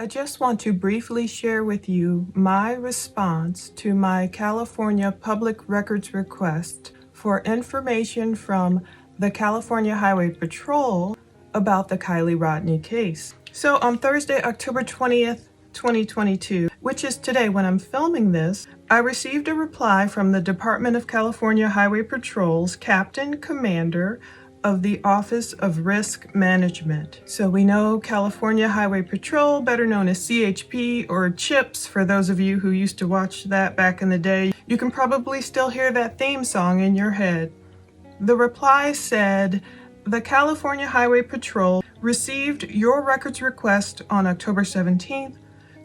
I just want to briefly share with you my response to my California Public Records request for information from the California Highway Patrol about the Kiely Rodni case. So on Thursday, October 20th, 2022, which is today when I'm filming this, I received a reply from the Department of California Highway Patrol's Captain Commander of the Office of Risk Management. So we know California Highway Patrol, better known as CHP or CHIPS for those of you who used to watch that back in the day. You can probably still hear that theme song in your head. The reply said, the California Highway Patrol received your records request on October 17th,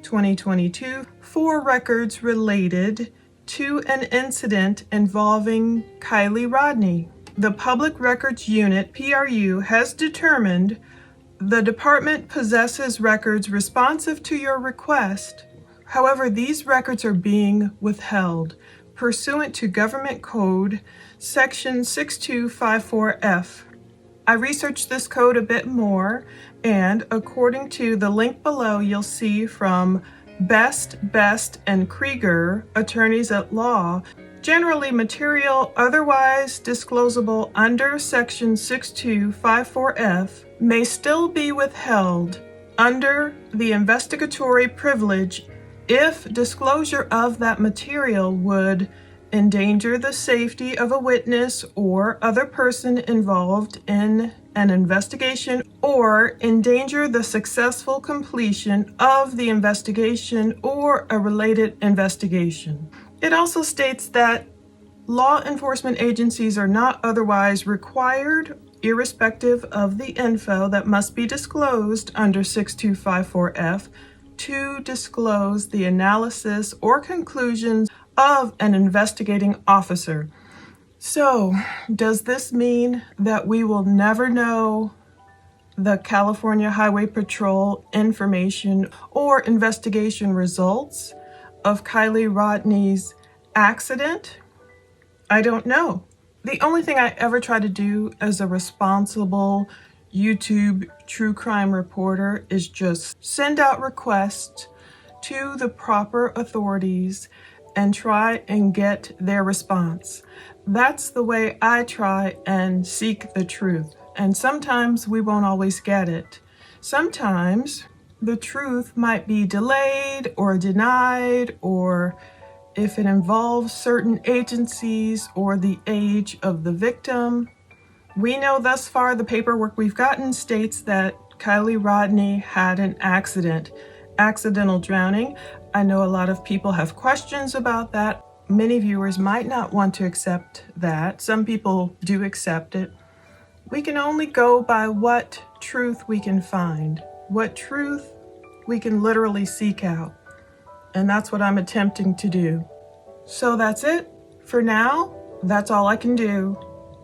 2022 for records related to an incident involving Kiely Rodni. The Public Records Unit, PRU, has determined the department possesses records responsive to your request. However, these records are being withheld pursuant to Government Code Section 6254F. I researched this code a bit more, and according to the link below, you'll see from Best, and Krieger, attorneys at law, generally material otherwise disclosable under Section 6254F may still be withheld under the investigatory privilege if disclosure of that material would endanger the safety of a witness or other person involved in an investigation or endanger the successful completion of the investigation or a related investigation. It also states that law enforcement agencies are not otherwise required, irrespective of the info that must be disclosed under 6254F, to disclose the analysis or conclusions of an investigating officer. So, does this mean that we will never know the California Highway Patrol information or investigation results of Kiely Rodni's accident? I don't know. The only thing I ever try to do as a responsible YouTube true crime reporter is just send out requests to the proper authorities and try and get their response. That's the way I try and seek the truth. And sometimes we won't always get it. Sometimes the truth might be delayed or denied, or if it involves certain agencies or the age of the victim. We know thus far the paperwork we've gotten states that Kiely Rodni had an accident, accidental drowning. I know a lot of people have questions about that. Many viewers might not want to accept that. Some people do accept it. We can only go by what truth we can find, what truth we can literally seek out. And that's what I'm attempting to do. So that's it for now. That's all I can do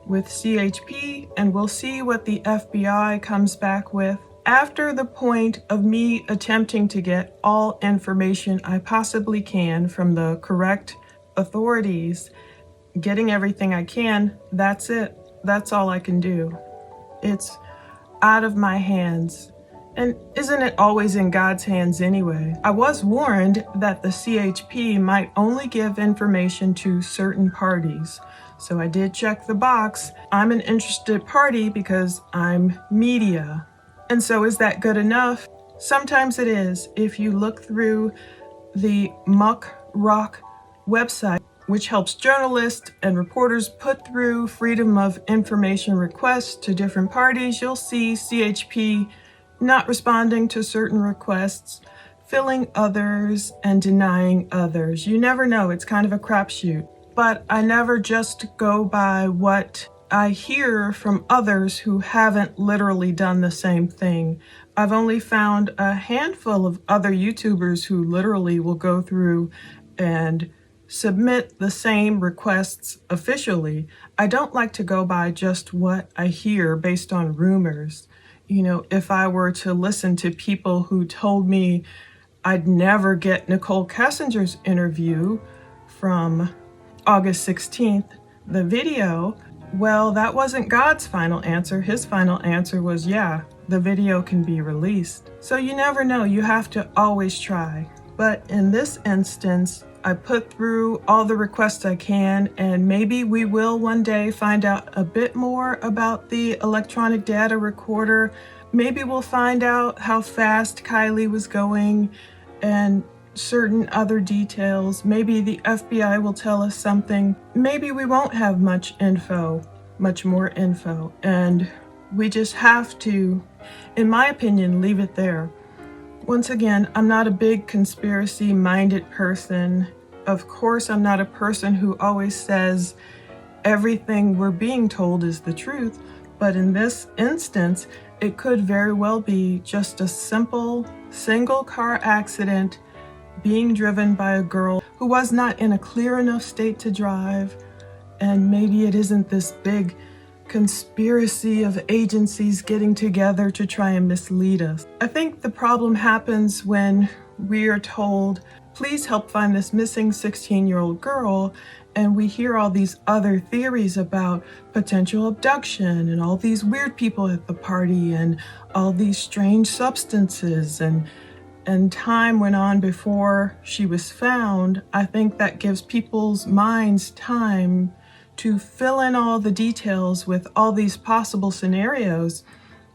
with CHP, and we'll see what the FBI comes back with after the point of me attempting to get all information I possibly can from the correct authorities, getting everything I can. That's it. That's all I can do. It's out of my hands. And isn't it always in God's hands anyway? I was warned that the CHP might only give information to certain parties. So I did check the box. I'm an interested party because I'm media. And so is that good enough? Sometimes it is. If you look through the Muck Rock website, which helps journalists and reporters put through freedom of information requests to different parties, you'll see CHP not responding to certain requests, filling others and denying others. You never know. It's kind of a crapshoot. But I never just go by what I hear from others who haven't literally done the same thing. I've only found a handful of other YouTubers who literally will go through and submit the same requests officially. I don't like to go by just what I hear based on rumors. You know, if I were to listen to people who told me I'd never get Nicole Kessinger's interview from August 16th, the video, well, that wasn't God's final answer. His final answer was, yeah, the video can be released. So you never know, you have to always try. But in this instance, I put through all the requests I can, and maybe we will one day find out a bit more about the electronic data recorder. Maybe we'll find out how fast Kiely was going and certain other details. Maybe the FBI will tell us something. Maybe we won't have much more info, and we just have to, in my opinion, leave it there. Once again, I'm not a big conspiracy-minded person. Of course, I'm not a person who always says everything we're being told is the truth, but in this instance, it could very well be just a simple single-car accident being driven by a girl who was not in a clear enough state to drive, and maybe it isn't this big conspiracy of agencies getting together to try and mislead us. I think the problem happens when we are told, please help find this missing 16-year-old girl, and we hear all these other theories about potential abduction and all these weird people at the party and all these strange substances, and time went on before she was found. I think that gives people's minds time to fill in all the details with all these possible scenarios.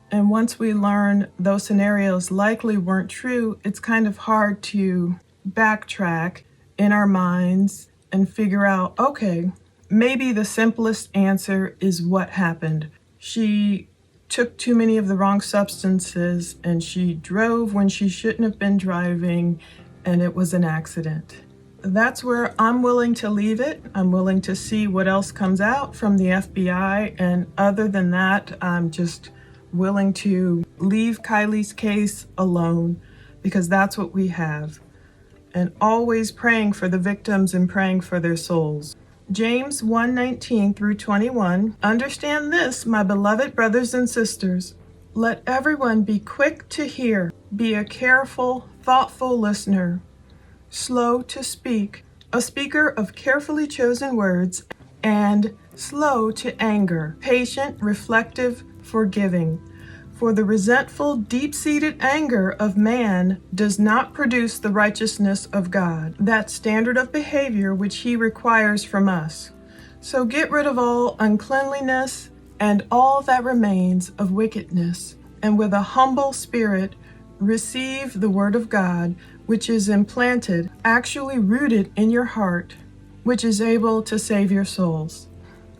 And once we learn those scenarios likely weren't true, it's kind of hard to backtrack in our minds and figure out, okay, maybe the simplest answer is what happened. She took too many of the wrong substances and she drove when she shouldn't have been driving, and it was an accident. That's where I'm willing to leave it. I'm willing to see what else comes out from the FBI, and other than that, I'm just willing to leave Kiely's case alone, because that's what we have. And always praying for the victims and praying for their souls. James 1:19 through 21. Understand this, my beloved brothers and sisters. Let everyone be quick to hear, be a careful, thoughtful listener, slow to speak, a speaker of carefully chosen words, and slow to anger, patient, reflective, forgiving. For the resentful, deep-seated anger of man does not produce the righteousness of God, that standard of behavior which he requires from us. So get rid of all uncleanliness and all that remains of wickedness, and with a humble spirit receive the word of God, which is implanted, actually rooted in your heart, which is able to save your souls.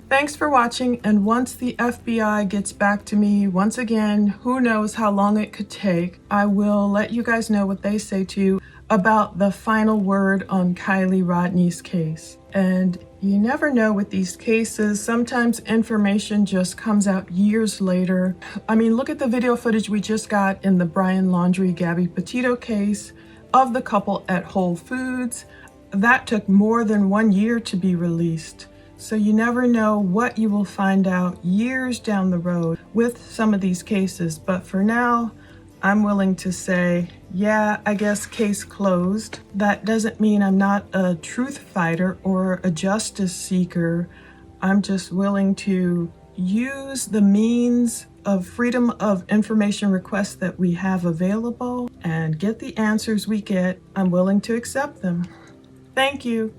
Thanks for watching, and once the FBI gets back to me, once again, who knows how long it could take, I will let you guys know what they say too about the final word on Kiely Rodni's case. And you never know with these cases, sometimes information just comes out years later. I mean, look at the video footage we just got in the Brian Laundrie Gabby Petito case of the couple at Whole Foods. That took more than 1 year to be released. So you never know what you will find out years down the road with some of these cases. But for now, I'm willing to say, yeah, I guess case closed. That doesn't mean I'm not a truth fighter or a justice seeker. I'm just willing to use the means of freedom of information requests that we have available and get the answers we get. I'm willing to accept them. Thank you.